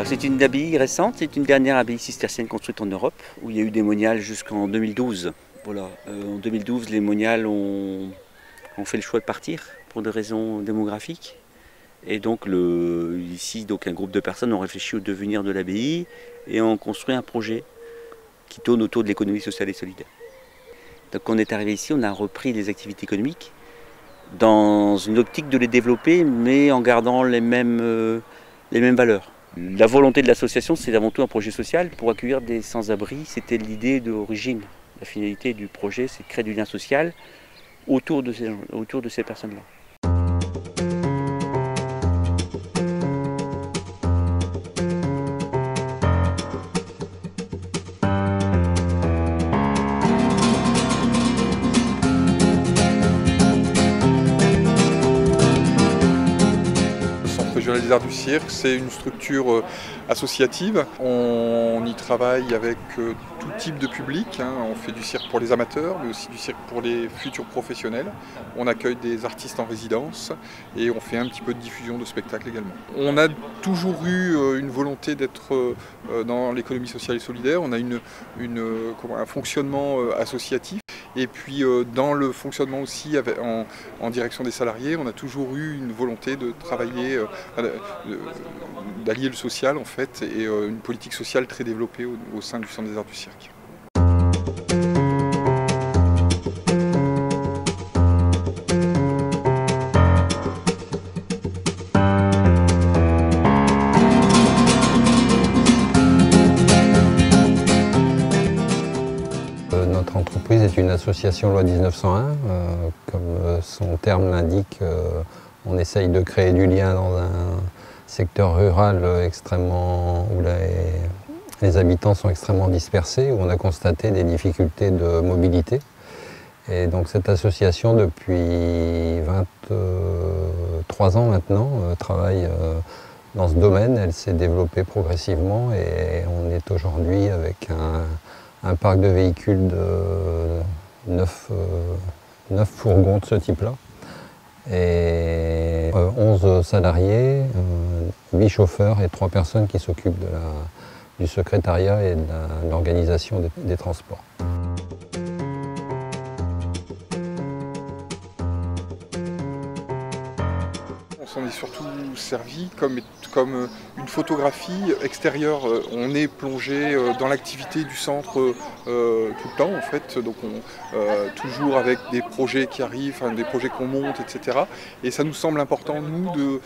C'est une abbaye récente, c'est une dernière abbaye cistercienne construite en Europe, où il y a eu des moniales jusqu'en 2012. Voilà. En 2012, les moniales ont fait le choix de partir pour des raisons démographiques. Et donc ici, un groupe de personnes ont réfléchi au devenir de l'abbaye et ont construit un projet qui tourne autour de l'économie sociale et solidaire. Donc quand on est arrivé ici, on a repris les activités économiques dans une optique de les développer, mais en gardant les mêmes valeurs. La volonté de l'association, c'est avant tout un projet social pour accueillir des sans-abri. C'était l'idée d'origine. La finalité du projet, c'est de créer du lien social autour de ces personnes-là. Régional des Arts du Cirque, c'est une structure associative. On y travaille avec tout type de public. On fait du cirque pour les amateurs, mais aussi du cirque pour les futurs professionnels. On accueille des artistes en résidence et on fait un petit peu de diffusion de spectacles également. On a toujours eu une volonté d'être dans l'économie sociale et solidaire. On a un fonctionnement associatif. Et puis dans le fonctionnement aussi en direction des salariés, on a toujours eu une volonté de travailler, d'allier le social en fait, et une politique sociale très développée au sein du Centre des Arts du Cirque. Notre entreprise est une association loi 1901. Comme son terme l'indique, on essaye de créer du lien dans un secteur rural où les habitants sont extrêmement dispersés, où on a constaté des difficultés de mobilité. Et donc cette association, depuis 23 ans maintenant, travaille dans ce domaine. Elle s'est développée progressivement et on est aujourd'hui avec un parc de véhicules de 9 fourgons de ce type-là et 11 salariés, 8 chauffeurs et 3 personnes qui s'occupent du secrétariat et de l'organisation des transports. On s'en est surtout servi comme une photographie extérieure. On est plongé dans l'activité du centre tout le temps en fait, donc toujours avec des projets qui arrivent, des projets qu'on monte, etc. Et ça nous semble important, nous,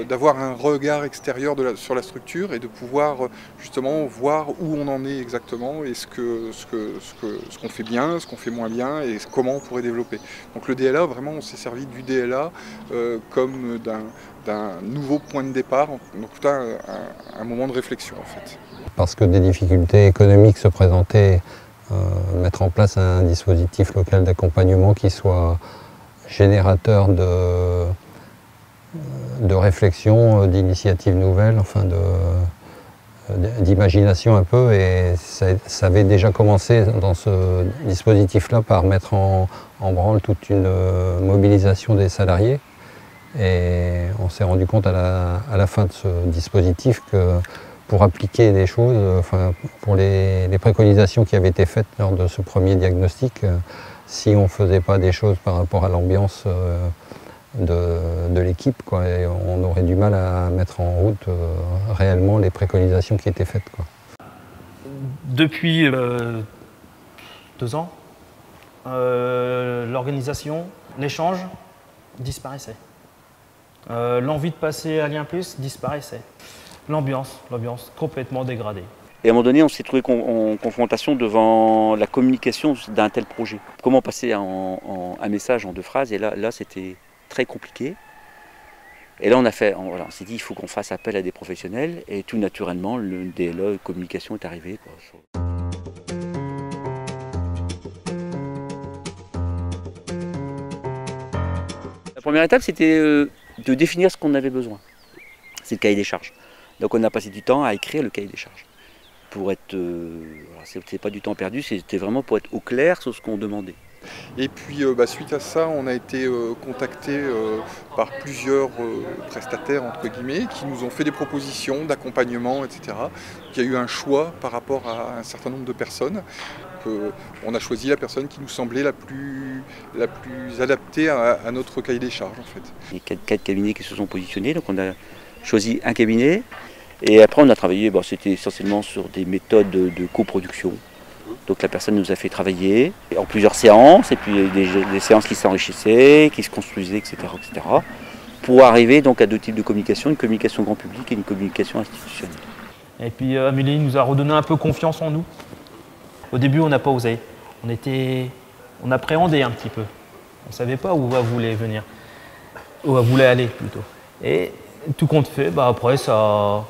d'avoir un regard extérieur sur la structure et de pouvoir justement voir où on en est exactement et ce qu'on fait bien, ce qu'on fait moins bien et comment on pourrait développer. Donc le DLA, vraiment, on s'est servi du DLA comme d'un nouveau point de départ, donc tout un moment de réflexion en fait. Parce que des difficultés économiques se présentaient, mettre en place un dispositif local d'accompagnement qui soit générateur de réflexion, d'initiatives nouvelles, enfin d'imagination un peu, et ça avait déjà commencé dans ce dispositif-là par mettre en branle toute une mobilisation des salariés. Et on s'est rendu compte à la fin de ce dispositif que pour appliquer des choses, pour les préconisations qui avaient été faites lors de ce premier diagnostic, si on ne faisait pas des choses par rapport à l'ambiance de l'équipe, on aurait du mal à mettre en route réellement les préconisations qui étaient faites. Depuis 2 ans, l'organisation, l'échange disparaissait. L'envie de passer à Lien Plus disparaissait. L'ambiance complètement dégradée. Et à un moment donné, on s'est trouvé en confrontation devant la communication d'un tel projet. Comment passer un message en 2 phrases, et là c'était très compliqué. Et là on s'est dit il faut qu'on fasse appel à des professionnels, et tout naturellement le DLA communication est arrivé. La première étape, c'était de définir ce qu'on avait besoin. C'est le cahier des charges. Donc on a passé du temps à écrire le cahier des charges. Pour être, c'était pas du temps perdu, c'était vraiment pour être au clair sur ce qu'on demandait. Et puis suite à ça, on a été contacté par plusieurs prestataires entre guillemets qui nous ont fait des propositions d'accompagnement, etc. Il y a eu un choix par rapport à un certain nombre de personnes. On a choisi la personne qui nous semblait la plus adaptée à notre cahier des charges en fait. Il y a quatre cabinets qui se sont positionnés, donc on a choisi un cabinet et après on a travaillé, c'était essentiellement sur des méthodes de coproduction. Donc la personne nous a fait travailler en plusieurs séances, et puis des séances qui s'enrichissaient, qui se construisaient, etc., pour arriver donc à deux types de communication, une communication grand public et une communication institutionnelle. Et puis Amélie nous a redonné un peu confiance en nous. Au début, on n'a pas osé. On appréhendait un petit peu. On ne savait pas où elle voulait venir, où elle voulait aller plutôt. Et tout compte fait, après ça,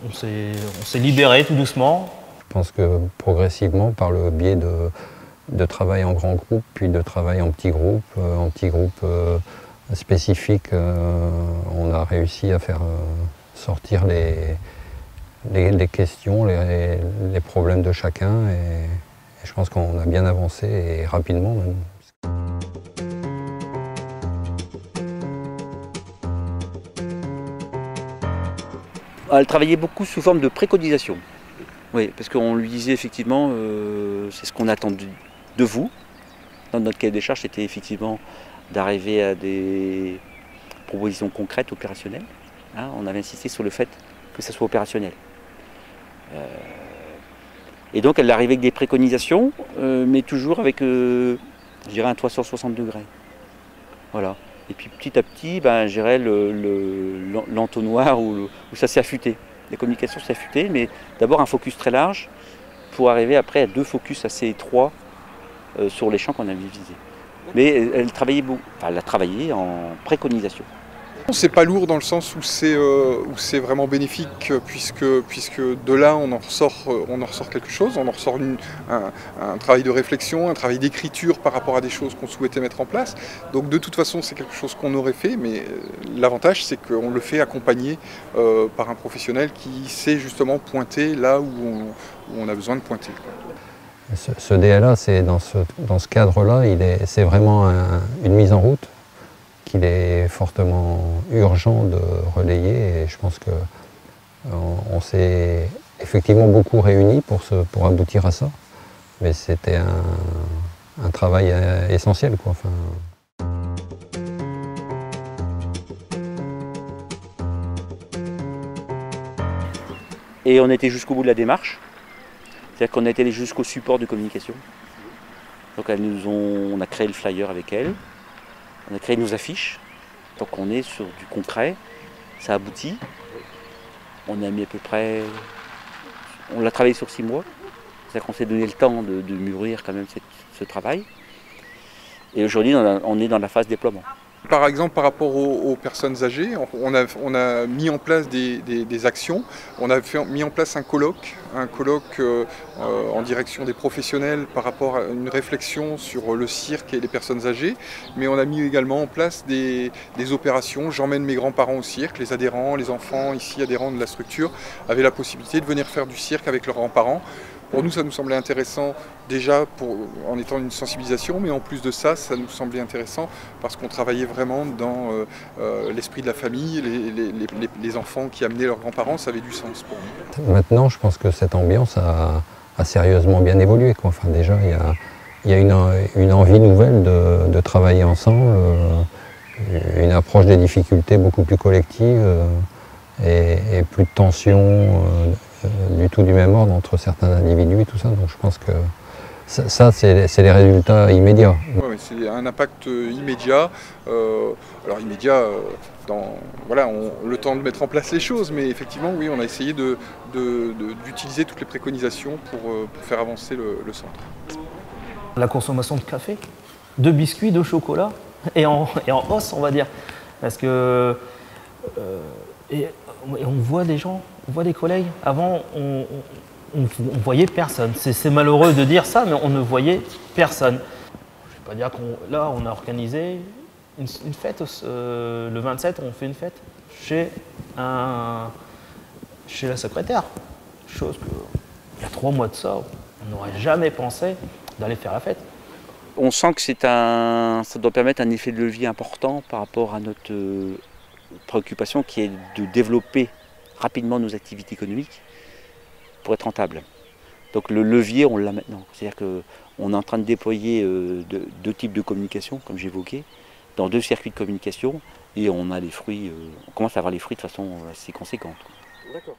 on s'est libéré tout doucement. Je pense que progressivement, par le biais de travail en grand groupe, puis de travail en petits groupes spécifiques, on a réussi à faire sortir les questions, les problèmes de chacun, et je pense qu'on a bien avancé, et rapidement même. Elle travaillait beaucoup sous forme de préconisation. Oui, parce qu'on lui disait effectivement, c'est ce qu'on attend de vous. Dans notre cahier des charges, c'était effectivement d'arriver à des propositions concrètes, opérationnelles. On avait insisté sur le fait que ça soit opérationnel. Et donc elle arrivait avec des préconisations, mais toujours avec, je dirais, un toit sur 60 degrés. Voilà. Et puis petit à petit, je dirais, l'entonnoir où ça s'est affûté. Les communications s'est affûtées, mais d'abord un focus très large pour arriver après à deux focus assez étroits sur les champs qu'on avait visés. Mais elle a travaillé en préconisation. C'est pas lourd dans le sens où c'est vraiment bénéfique puisque de là on en ressort quelque chose, on en ressort un travail de réflexion, un travail d'écriture par rapport à des choses qu'on souhaitait mettre en place. Donc de toute façon c'est quelque chose qu'on aurait fait, mais l'avantage c'est qu'on le fait accompagné par un professionnel qui sait justement pointer là où on a besoin de pointer. Ce DLA, c'est dans ce cadre-là, c'est vraiment une mise en route qu'il est fortement urgent de relayer, et je pense qu'on s'est effectivement beaucoup réunis pour aboutir à ça, mais c'était un travail essentiel, quoi. Et on était jusqu'au bout de la démarche, c'est-à-dire qu'on était allé jusqu'au support de communication. Donc on a créé le flyer avec elle. On a créé nos affiches, donc on est sur du concret, ça aboutit. On a mis à peu près, on l'a travaillé sur 6 mois, c'est-à-dire qu'on s'est donné le temps de mûrir quand même ce travail. Et aujourd'hui on est dans la phase déploiement. Par exemple, par rapport aux personnes âgées, on a mis en place des actions. On a mis en place un colloque en direction des professionnels par rapport à une réflexion sur le cirque et les personnes âgées. Mais on a mis également en place des opérations. J'emmène mes grands-parents au cirque, les adhérents, les enfants ici adhérents de la structure avaient la possibilité de venir faire du cirque avec leurs grands-parents. Pour nous, ça nous semblait intéressant déjà en étant une sensibilisation, mais en plus de ça, ça nous semblait intéressant parce qu'on travaillait vraiment dans l'esprit de la famille, les enfants qui amenaient leurs grands-parents, ça avait du sens pour nous. Maintenant, je pense que cette ambiance a sérieusement bien évolué, quoi. Enfin, déjà, il y a une envie nouvelle de travailler ensemble, une approche des difficultés beaucoup plus collective et plus de tension du tout du même ordre entre certains individus et tout ça. Donc je pense que ça c'est les résultats immédiats. Oui, c'est un impact immédiat. Alors immédiat, le temps de mettre en place les choses, mais effectivement, oui, on a essayé d'utiliser toutes les préconisations pour faire avancer le centre. La consommation de café, de biscuits, de chocolat, et en hausse, on va dire. Parce que on voit des gens, on voit des collègues. Avant, on voyait personne. C'est malheureux de dire ça, mais on ne voyait personne. Je ne vais pas dire là, on a organisé une fête. Le 27, on fait une fête chez la secrétaire. Chose que, il y a 3 mois de ça, on n'aurait jamais pensé d'aller faire la fête. On sent que ça doit permettre un effet de levier important par rapport à notre préoccupation qui est de développer rapidement nos activités économiques pour être rentable. Donc le levier, on l'a maintenant. C'est-à-dire qu'on est en train de déployer deux types de communication, comme j'évoquais, dans 2 circuits de communication, et on a les fruits, on commence à avoir les fruits de façon assez conséquente. D'accord.